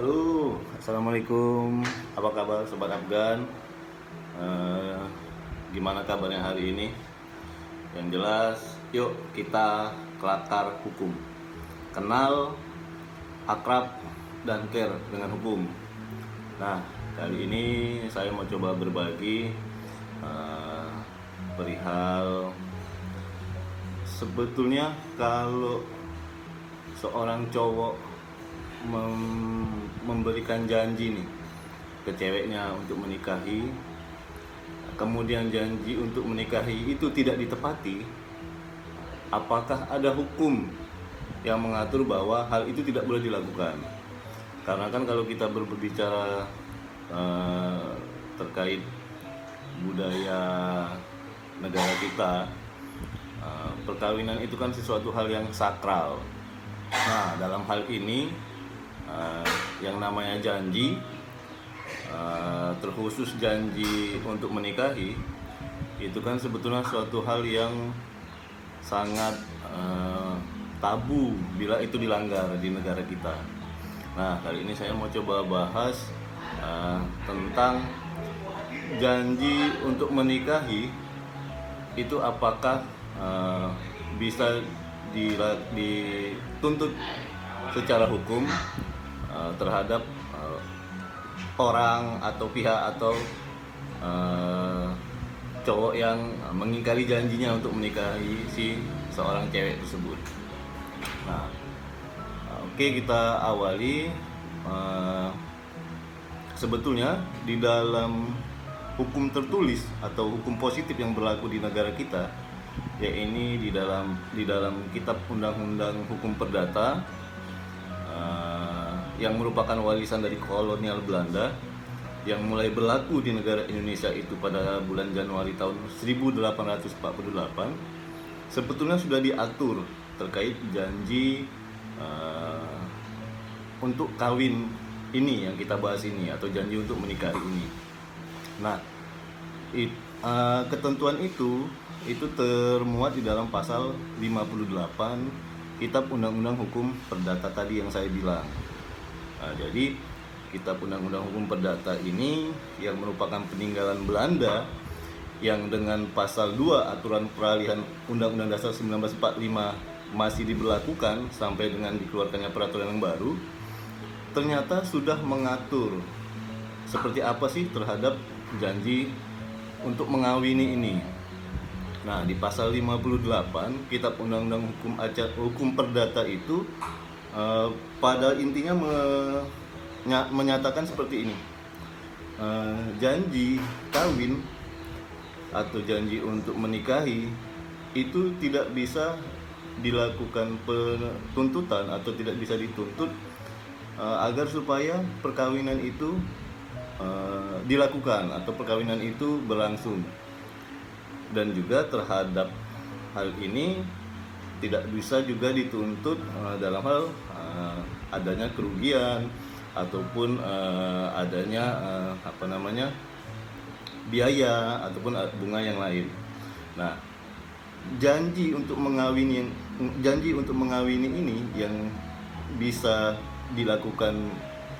Halo, assalamualaikum. Apa kabar sobat Afgan? Eh, Gimana kabarnya hari ini? Yang jelas, yuk kita kelakar hukum. Kenal, akrab, dan care dengan hukum. Nah, kali ini saya mau coba berbagi perihal sebetulnya kalau seorang cowok memberikan janji nih ke ceweknya untuk menikahi, kemudian janji untuk menikahi itu tidak ditepati, apakah ada hukum yang mengatur bahwa hal itu tidak boleh dilakukan? Karena kan kalau kita berbicara terkait budaya negara kita, perkawinan itu kan sesuatu hal yang sakral. Nah, dalam hal ini yang namanya janji, terkhusus janji untuk menikahi, itu kan sebetulnya suatu hal yang sangat tabu bila itu dilanggar di negara kita. Nah, kali ini saya mau coba bahas tentang janji untuk menikahi itu apakah bisa dituntut secara hukum terhadap orang atau pihak atau cowok yang mengingkari janjinya untuk menikahi si seorang cewek tersebut. Nah, oke, kita awali. Sebetulnya di dalam hukum tertulis atau hukum positif yang berlaku di negara kita, yaitu di dalam Kitab Undang-Undang Hukum Perdata yang merupakan warisan dari kolonial Belanda yang mulai berlaku di negara Indonesia itu pada bulan Januari tahun 1848, sebetulnya sudah diatur terkait janji untuk kawin ini yang kita bahas ini, atau janji untuk menikahi ini. Nah, ketentuan itu termuat di dalam pasal 58 Kitab Undang-Undang Hukum Perdata tadi yang saya bilang. Nah, jadi Kitab Undang-Undang Hukum Perdata ini yang merupakan peninggalan Belanda yang dengan pasal 2 aturan peralihan Undang-Undang Dasar 1945 masih diberlakukan sampai dengan dikeluarkannya peraturan yang baru, ternyata sudah mengatur seperti apa sih terhadap janji untuk mengawini ini. Nah, di pasal 58 Kitab Undang-Undang Hukum Perdata itu pada intinya menyatakan seperti ini. Janji kawin atau janji untuk menikahi itu tidak bisa dilakukan penuntutan atau tidak bisa dituntut agar supaya perkawinan itu dilakukan atau perkawinan itu berlangsung. Dan juga terhadap hal ini tidak bisa juga dituntut dalam hal adanya kerugian ataupun adanya biaya ataupun bunga yang lain. Nah, janji untuk mengawini ini yang bisa dilakukan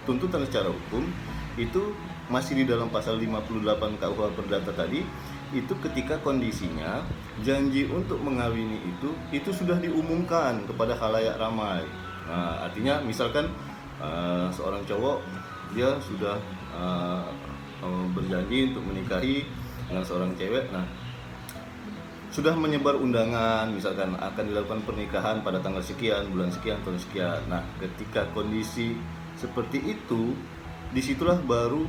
tuntutan secara hukum itu masih di dalam pasal 58 KUH Perdata tadi, itu ketika kondisinya janji untuk mengawini itu sudah diumumkan kepada khalayak ramai. Nah, artinya misalkan seorang cowok dia sudah berjanji untuk menikahi dengan seorang cewek. Nah, sudah menyebar undangan, misalkan akan dilakukan pernikahan pada tanggal sekian, bulan sekian, tahun sekian. Nah, ketika kondisi seperti itu, disitulah baru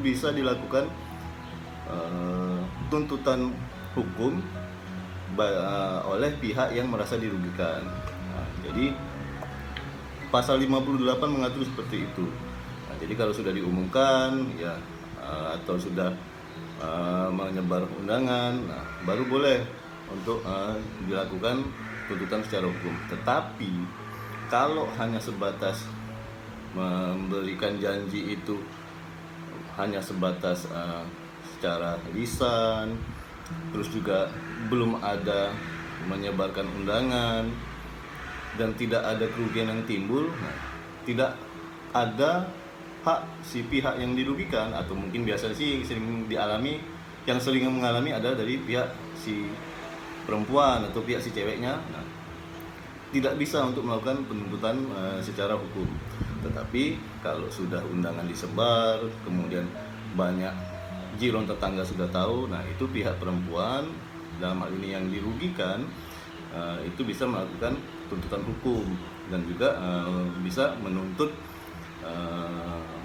bisa dilakukan tuntutan hukum oleh pihak yang merasa dirugikan. Nah, jadi pasal 58 mengatur seperti itu. Nah, jadi kalau sudah diumumkan ya atau sudah menyebar undangan, nah, baru boleh untuk dilakukan tuntutan secara hukum. Tetapi kalau hanya sebatas memberikan janji itu hanya sebatas secara lisan, terus juga belum ada menyebarkan undangan dan tidak ada kerugian yang timbul, nah, tidak ada hak si pihak yang dirugikan, atau mungkin biasa sih sering dialami, yang sering mengalami ada dari pihak si perempuan atau pihak si ceweknya. Nah, tidak bisa untuk melakukan penuntutan secara hukum. Tetapi kalau sudah undangan disebar, kemudian banyak jiron tetangga sudah tahu, nah itu pihak perempuan dalam hal ini yang dirugikan itu bisa melakukan tuntutan hukum dan juga bisa menuntut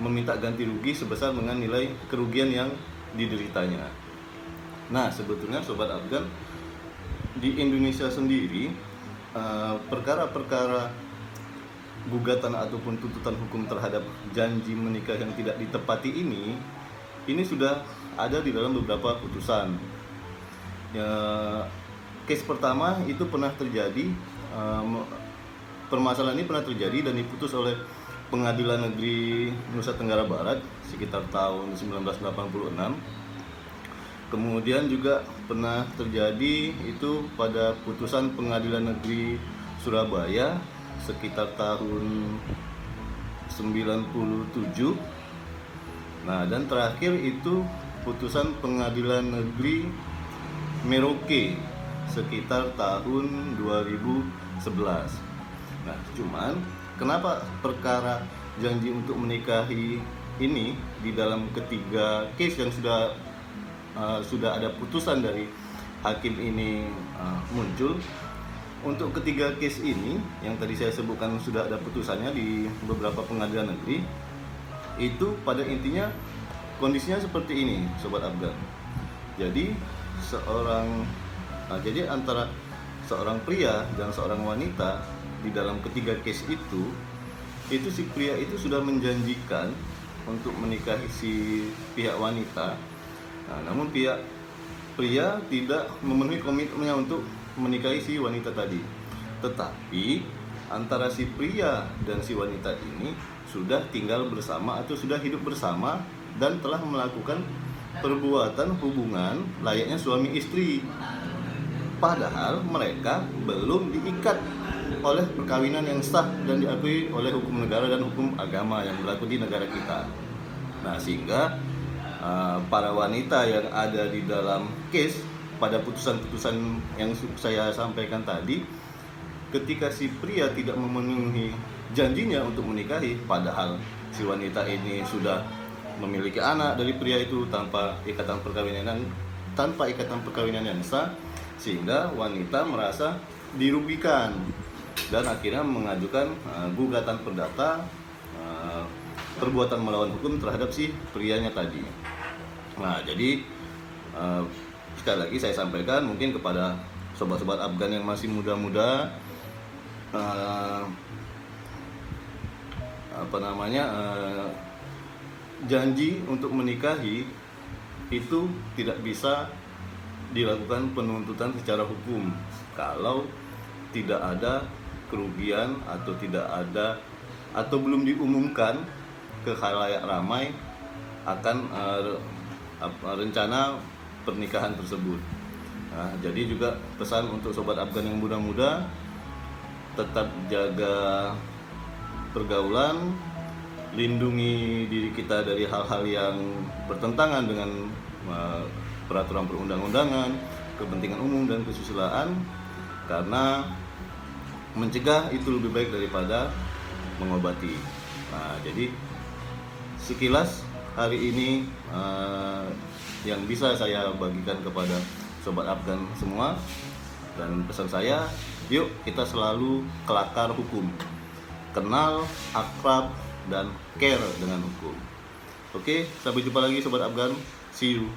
meminta ganti rugi sebesar dengan nilai kerugian yang dideritanya. Nah, sebetulnya Sobat Afgan, di Indonesia sendiri perkara-perkara gugatan ataupun tuntutan hukum terhadap janji menikah yang tidak ditepati ini sudah ada di dalam beberapa putusan. Case pertama itu pernah terjadi, permasalahan ini pernah terjadi dan diputus oleh Pengadilan Negeri Nusa Tenggara Barat sekitar tahun 1986. Kemudian juga pernah terjadi itu pada putusan Pengadilan Negeri Surabaya sekitar tahun 97. Nah, dan terakhir itu putusan Pengadilan Negeri Merauke sekitar tahun 2011. Nah, cuman kenapa perkara janji untuk menikahi ini di dalam ketiga case yang sudah ada putusan dari hakim ini muncul? Untuk ketiga case ini yang tadi saya sebutkan sudah ada putusannya di beberapa pengadilan negeri, itu pada intinya kondisinya seperti ini, Sobat Afgan. Jadi jadi antara seorang pria dan seorang wanita di dalam ketiga case itu si pria itu sudah menjanjikan untuk menikahi si pihak wanita. Nah, namun pihak pria tidak memenuhi komitmennya untuk menikahi si wanita tadi. Tetapi antara si pria dan si wanita ini sudah tinggal bersama atau sudah hidup bersama dan telah melakukan perbuatan hubungan layaknya suami istri. Padahal mereka belum diikat oleh perkawinan yang sah dan diakui oleh hukum negara dan hukum agama yang berlaku di negara kita. Nah, sehingga para wanita yang ada di dalam case pada putusan-putusan yang saya sampaikan tadi, ketika si pria tidak memenuhi janjinya untuk menikahi, padahal si wanita ini sudah memiliki anak dari pria itu tanpa ikatan perkawinan yang sah, sehingga wanita merasa dirugikan dan akhirnya mengajukan gugatan perdata perbuatan melawan hukum terhadap si prianya tadi. Nah, jadi sekali lagi saya sampaikan mungkin kepada sobat-sobat Afgan yang masih muda-muda, janji untuk menikahi itu tidak bisa dilakukan penuntutan secara hukum kalau tidak ada kerugian atau tidak ada atau belum diumumkan ke khalayak ramai akan rencana pernikahan tersebut. Nah, jadi juga pesan untuk sobat Afgan yang muda-muda, tetap jaga pergaulan, lindungi diri kita dari hal-hal yang bertentangan dengan peraturan perundang-undangan, kepentingan umum dan kesusilaan, karena mencegah itu lebih baik daripada mengobati. Nah, jadi sekilas hari ini yang bisa saya bagikan kepada sobat Afgan semua, dan pesan saya, yuk kita selalu kelakar hukum, kenal, akrab, dan care dengan hukum. Oke, sampai jumpa lagi sobat Afgan, see you.